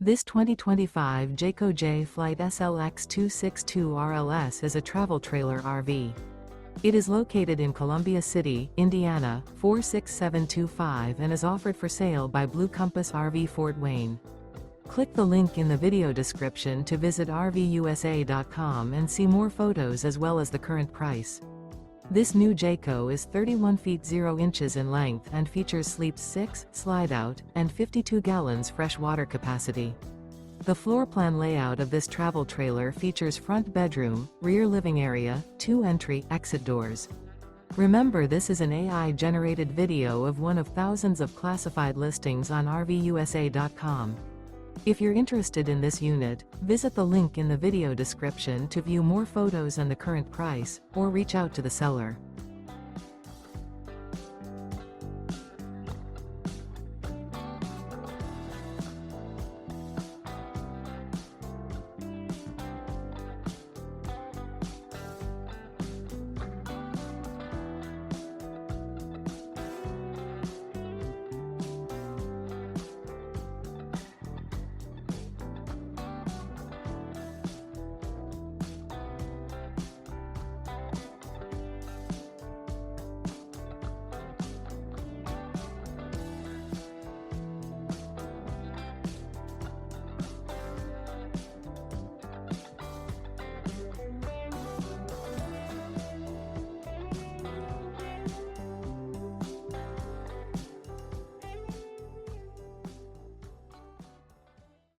This 2025 Jayco Jay Flight SLX 262 RLS is a travel trailer RV. It is located in Columbia City, Indiana, 46725 and is offered for sale by Blue Compass RV Fort Wayne. Click the link in the video description to visit RVUSA.com and see more photos as well as the current price. This new Jayco is 31 feet 0 inches in length and features sleeps 6, slide-out, and 52 gallons fresh water capacity. The floor plan layout of this travel trailer features front bedroom, rear living area, 2 entry/exit doors. Remember, this is an AI-generated video of one of thousands of classified listings on RVUSA.com. If you're interested in this unit, visit the link in the video description to view more photos and the current price, or reach out to the seller.